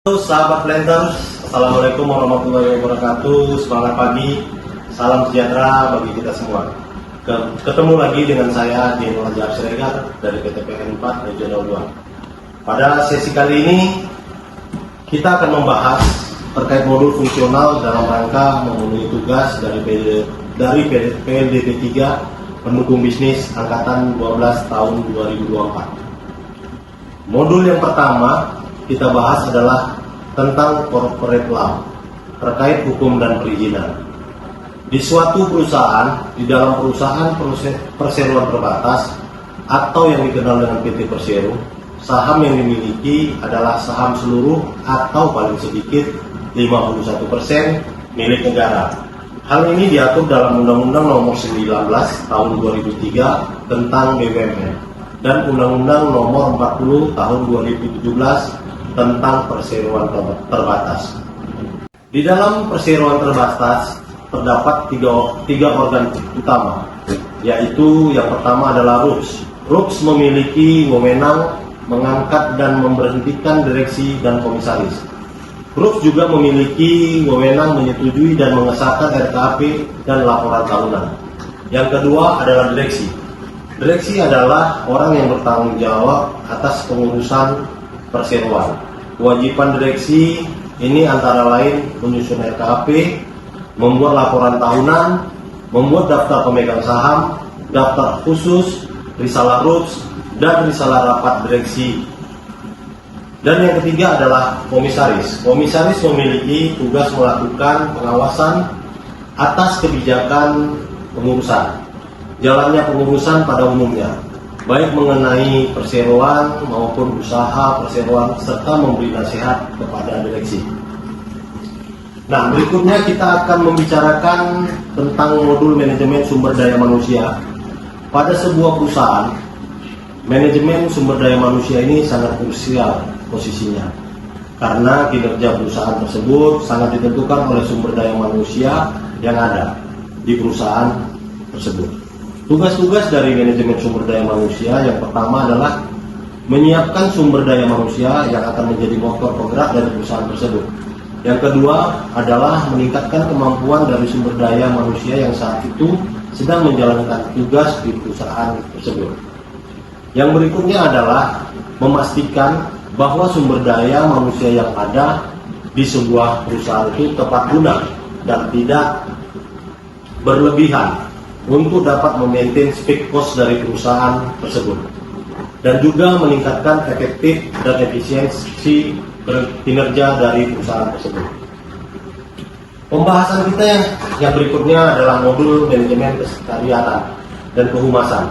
Halo sahabat Planters, Assalamualaikum warahmatullahi wabarakatuh. Semangat pagi, salam sejahtera bagi kita semua. Ketemu lagi dengan saya Dino Raja Siregar dari PT PN 4 Regional 2. Pada sesi kali ini kita akan membahas terkait modul fungsional dalam rangka memenuhi tugas dari PLDP 3 pendukung bisnis angkatan 12 tahun 2024. Modul yang pertama kita bahas adalah tentang corporate law terkait hukum dan perizinan. Di suatu perusahaan, di dalam perusahaan perseroan terbatas atau yang dikenal dengan PT Persero, saham yang dimiliki adalah saham seluruh atau paling sedikit 51% milik negara. Hal ini diatur dalam Undang-Undang Nomor 19 Tahun 2003 tentang BUMN dan Undang-Undang Nomor 40 Tahun 2017 tentang perseroan terbatas. Di dalam perseroan terbatas terdapat tiga organ utama, yaitu yang pertama adalah RUPS. RUPS memiliki wewenang mengangkat dan memberhentikan direksi dan komisaris. RUPS juga memiliki wewenang menyetujui dan mengesahkan RKAP dan laporan tahunan. Yang kedua adalah direksi. Direksi adalah orang yang bertanggung jawab atas pengurusan perseroan. Kewajiban direksi ini antara lain menyusun RKAP, membuat laporan tahunan, membuat daftar pemegang saham, daftar khusus, risalah RUPS, dan risalah rapat direksi. Dan yang ketiga adalah komisaris. Komisaris memiliki tugas melakukan pengawasan atas kebijakan pengurusan, jalannya pengurusan pada umumnya, baik mengenai perseroan maupun usaha perseroan, serta memberi nasihat kepada direksi. Nah, berikutnya kita akan membicarakan tentang modul manajemen sumber daya manusia. Pada sebuah perusahaan, manajemen sumber daya manusia ini sangat krusial posisinya, karena kinerja perusahaan tersebut sangat ditentukan oleh sumber daya manusia yang ada di perusahaan tersebut. Tugas-tugas dari manajemen sumber daya manusia yang pertama adalah menyiapkan sumber daya manusia yang akan menjadi motor penggerak dari perusahaan tersebut. Yang kedua adalah meningkatkan kemampuan dari sumber daya manusia yang saat itu sedang menjalankan tugas di perusahaan tersebut. Yang berikutnya adalah memastikan bahwa sumber daya manusia yang ada di sebuah perusahaan itu tepat guna dan tidak berlebihan untuk dapat memaintain fixed cost dari perusahaan tersebut, dan juga meningkatkan efektif dan efisiensi kinerja dari perusahaan tersebut. Pembahasan kita yang berikutnya adalah modul manajemen kesekretariatan dan kehumasan.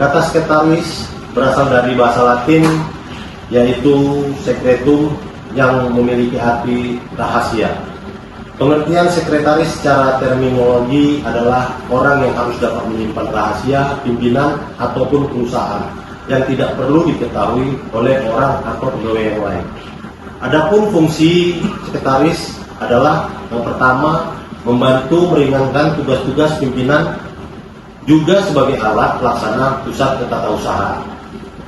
Kata sekretaris berasal dari bahasa Latin, yaitu secretum, yang memiliki arti rahasia. Pengertian sekretaris secara terminologi adalah orang yang harus dapat menyimpan rahasia pimpinan ataupun perusahaan yang tidak perlu diketahui oleh orang atau pegawai yang lain. Adapun fungsi sekretaris adalah yang pertama, membantu meringankan tugas-tugas pimpinan, juga sebagai alat pelaksana pusat ketatausahaan.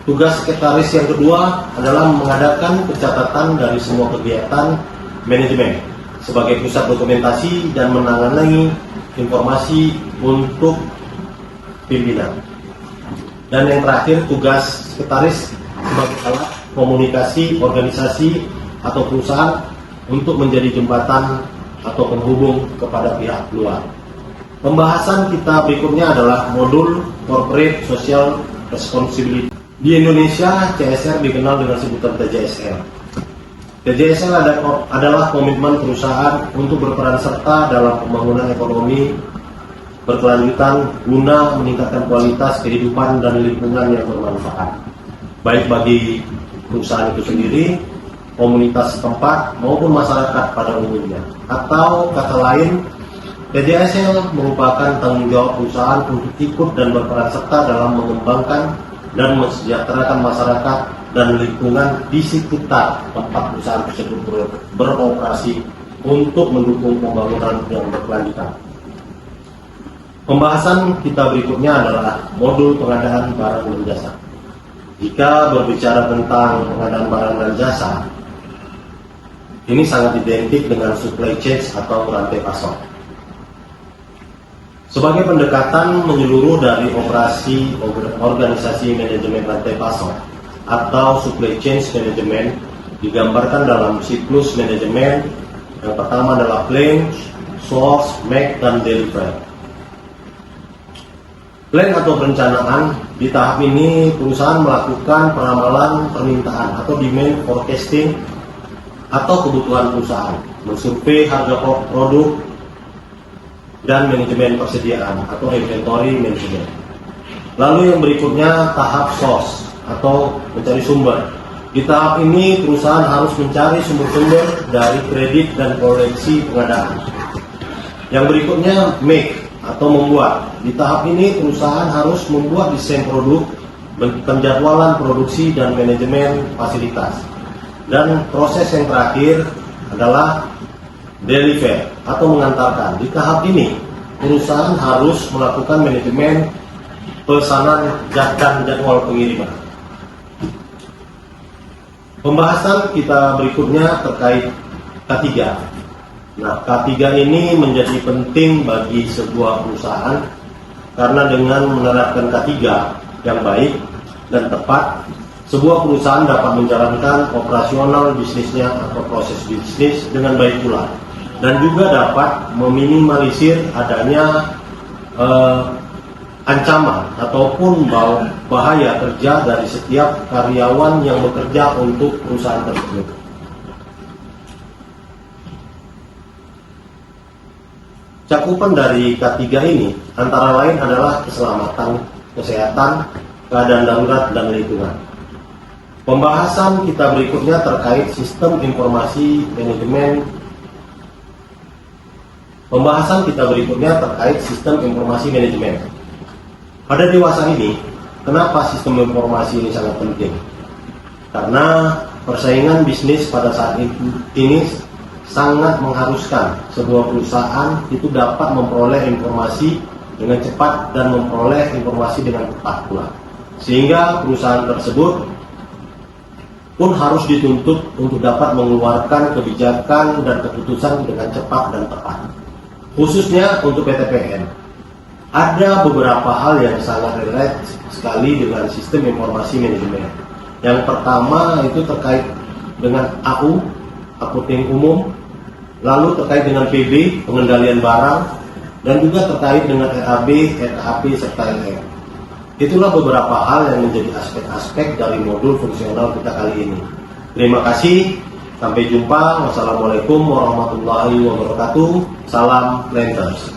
Tugas sekretaris yang kedua adalah mengadakan pencatatan dari semua kegiatan manajemen sebagai pusat dokumentasi dan menangani informasi untuk pimpinan. Dan yang terakhir, tugas sekretaris sebagai alat komunikasi organisasi atau perusahaan untuk menjadi jembatan atau penghubung kepada pihak luar. Pembahasan kita berikutnya adalah modul Corporate Social Responsibility. Di Indonesia, CSR dikenal dengan sebutan TJSR. TJSR adalah komitmen perusahaan untuk berperan serta dalam pembangunan ekonomi berkelanjutan guna meningkatkan kualitas kehidupan dan lingkungan yang bermanfaat, baik bagi perusahaan itu sendiri, komunitas setempat, maupun masyarakat pada umumnya. Atau kata lain, TJSR merupakan tanggung jawab perusahaan untuk ikut dan berperan serta dalam mengembangkan dan mensejahterakan masyarakat dan lingkungan di sekitar tempat perusahaan tersebut beroperasi untuk mendukung pembangunan yang berkelanjutan. Pembahasan kita berikutnya adalah modul pengadaan barang dan jasa. Jika berbicara tentang pengadaan barang dan jasa, Ini sangat identik dengan supply chain atau rantai pasok. Sebagai pendekatan menyeluruh dari operasi organisasi manajemen rantai pasok atau supply chain management digambarkan dalam siklus manajemen. Yang pertama adalah plan, source, make, dan deliver. Plan atau perencanaan, di tahap ini perusahaan melakukan peramalan permintaan atau demand forecasting atau kebutuhan perusahaan, mensurvei harga produk, dan manajemen persediaan atau inventory management. Lalu yang berikutnya tahap source atau mencari sumber. Di tahap ini perusahaan harus mencari sumber-sumber dari kredit dan koleksi pengadaan. Yang berikutnya make atau membuat. Di tahap ini perusahaan harus membuat desain produk, penjadwalan produksi dan manajemen fasilitas. Dan proses yang terakhir adalah deliver atau mengantarkan. Di tahap ini perusahaan harus melakukan manajemen pesanan dan jadwal pengiriman. Pembahasan kita berikutnya terkait K3. Nah, K3 ini menjadi penting bagi sebuah perusahaan karena dengan menerapkan K3 yang baik dan tepat, sebuah perusahaan dapat menjalankan operasional bisnisnya atau proses bisnis dengan baik pula, dan juga dapat meminimalisir adanya ancaman ataupun bahaya kerja dari setiap karyawan yang bekerja untuk perusahaan tersebut. Cakupan dari K3 ini antara lain adalah keselamatan, kesehatan, keadaan darurat, dan lingkungan. Pembahasan kita berikutnya terkait sistem informasi manajemen. Pembahasan kita berikutnya terkait sistem informasi manajemen. Pada dewasa ini, kenapa sistem informasi ini sangat penting? Karena persaingan bisnis pada saat ini sangat mengharuskan sebuah perusahaan itu dapat memperoleh informasi dengan cepat dan memperoleh informasi dengan tepat pula. Sehingga perusahaan tersebut pun harus dituntut untuk dapat mengeluarkan kebijakan dan keputusan dengan cepat dan tepat. Khususnya untuk PTPN. Ada beberapa hal yang sangat relate sekali dengan sistem informasi manajemen. Yang pertama itu terkait dengan AU, akunting umum, lalu terkait dengan PB, pengendalian barang, dan juga terkait dengan RAB, RKAP, serta LM. Itulah beberapa hal yang menjadi aspek-aspek dari modul fungsional kita kali ini. Terima kasih, sampai jumpa. Wassalamualaikum warahmatullahi wabarakatuh. Salam Planters.